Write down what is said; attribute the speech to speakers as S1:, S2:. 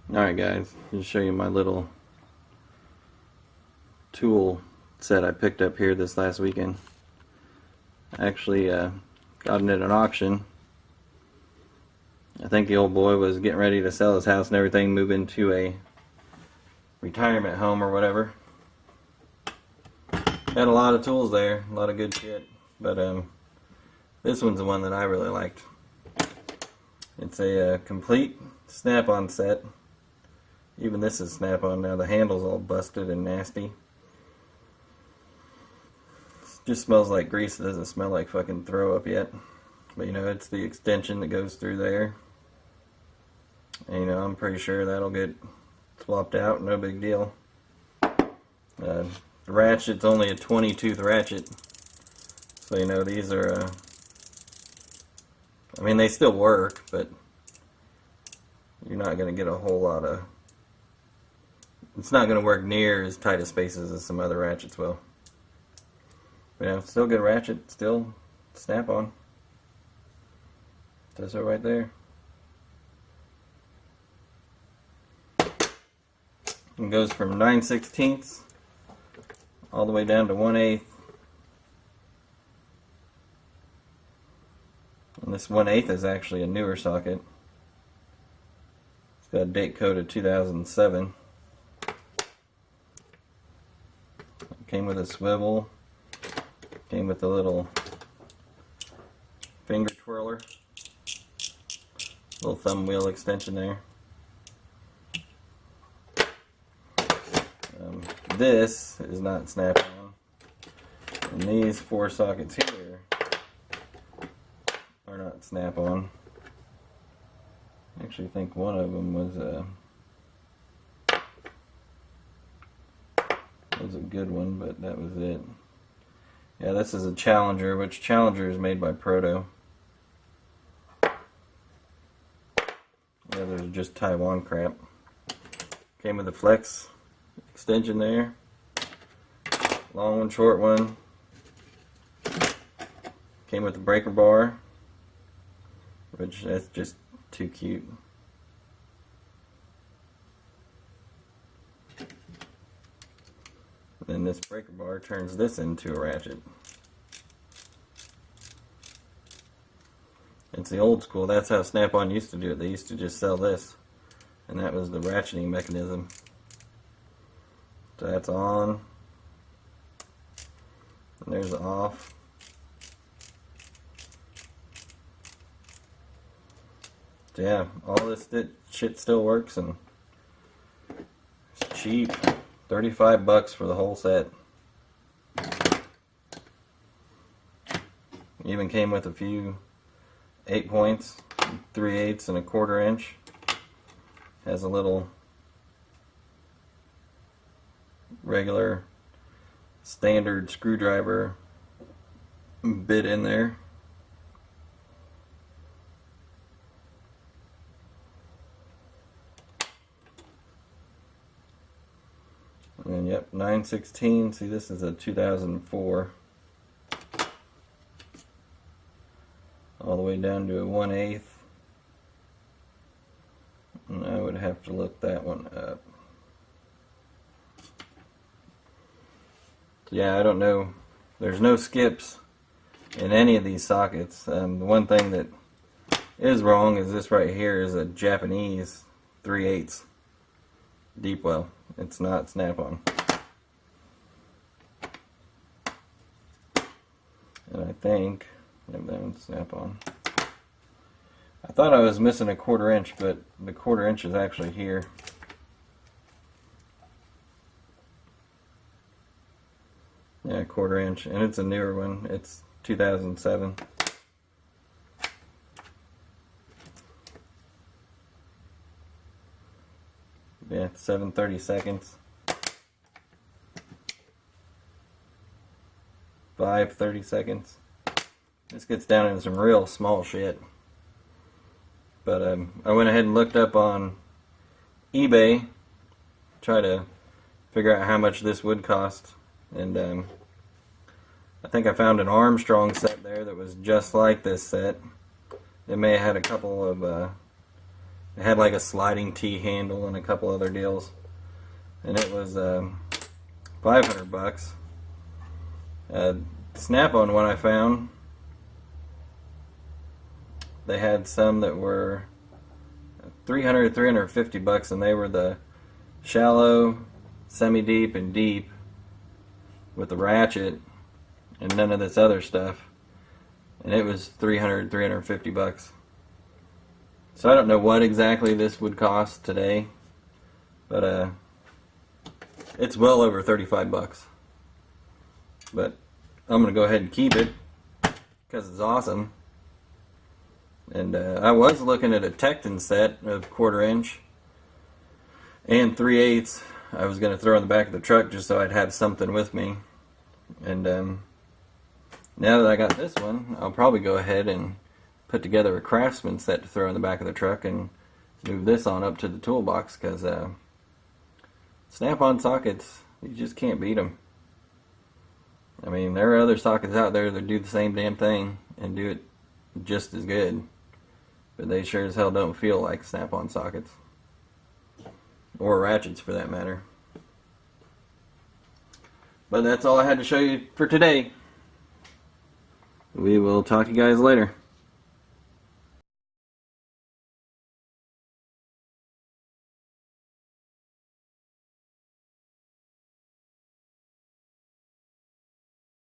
S1: Alright guys, just show you my little tool set I picked up here this last weekend. I actually got it at an auction. I think the old boy was getting ready to sell his house and everything, move into a retirement home or whatever. Had a lot of tools there, a lot of good shit, but this one's the one that I really liked. It's a complete snap-on set. Even this is snap-on now. The handle's all busted and nasty. It just smells like grease. It doesn't smell like fucking throw up yet. But you know, it's the extension that goes through there. And you know, I'm pretty sure that'll get swapped out. No big deal. The ratchet's only a 20-tooth ratchet. So you know, these are... I mean, they still work, but you're not going to get a whole lot of... It's not going to work near as tight of spaces as some other ratchets will. But yeah, still good ratchet, still snap-on. Does it right there. It goes from 9/16 all the way down to 1/8. And this 1/8 is actually a newer socket. It's got a date code of 2007. Came with a swivel. Came with a little finger twirler. Little thumb wheel extension there. This is not snap-on. And these 4 sockets here are not snap-on. I actually think one of them was a good one, but that was it. Yeah, this is a Challenger, which Challenger is made by Proto. The others are just Taiwan crap. Came with a flex extension there. Long one, short one. Came with the breaker bar, which that's just too cute. Then this breaker bar turns this into a ratchet. It's the old school. That's how Snap-on used to do it. They used to just sell this, and that was the ratcheting mechanism. So that's on, and there's off. So yeah, all this shit still works, and it's cheap. $35 for the whole set. Even came with a few 8 points, 3/8 and a 1/4 inch. Has a little regular standard screwdriver bit in there. And yep, 9/16. See, this is a 2004. All the way down to a 1/8. And I would have to look that one up. Yeah, I don't know. There's no skips in any of these sockets. The one thing that is wrong is this right here is a Japanese 3/8 deep well. It's not snap-on. And I think maybe that one's snap-on. I thought I was missing a 1/4 inch, but the 1/4 inch is actually here. Yeah, 1/4 inch, and it's a newer one. It's 2007. Yeah, 7/32. 5/32. This gets down into some real small shit. But I went ahead and looked up on eBay, try to figure out how much this would cost, and I think I found an Armstrong set there that was just like this set. It may have had a couple of It had like a sliding T handle and a couple other deals, and it was $500. Snap-on one I found, they had some that were $300, $350, and they were the shallow, semi-deep, and deep with the ratchet and none of this other stuff, and it was $300, $350. So I don't know what exactly this would cost today, but it's well over $35. But I'm gonna go ahead and keep it because it's awesome. And I was looking at a Tecton set of 1/4 inch and 3/8. I was gonna throw in the back of the truck just so I'd have something with me. And now that I got this one, I'll probably go ahead and put together a Craftsman set to throw in the back of the truck and move this on up to the toolbox, because snap-on sockets, you just can't beat them. I mean, there are other sockets out there that do the same damn thing and do it just as good, but they sure as hell don't feel like snap-on sockets, or ratchets for that matter. But that's all I had to show you for today. We will talk to you guys later.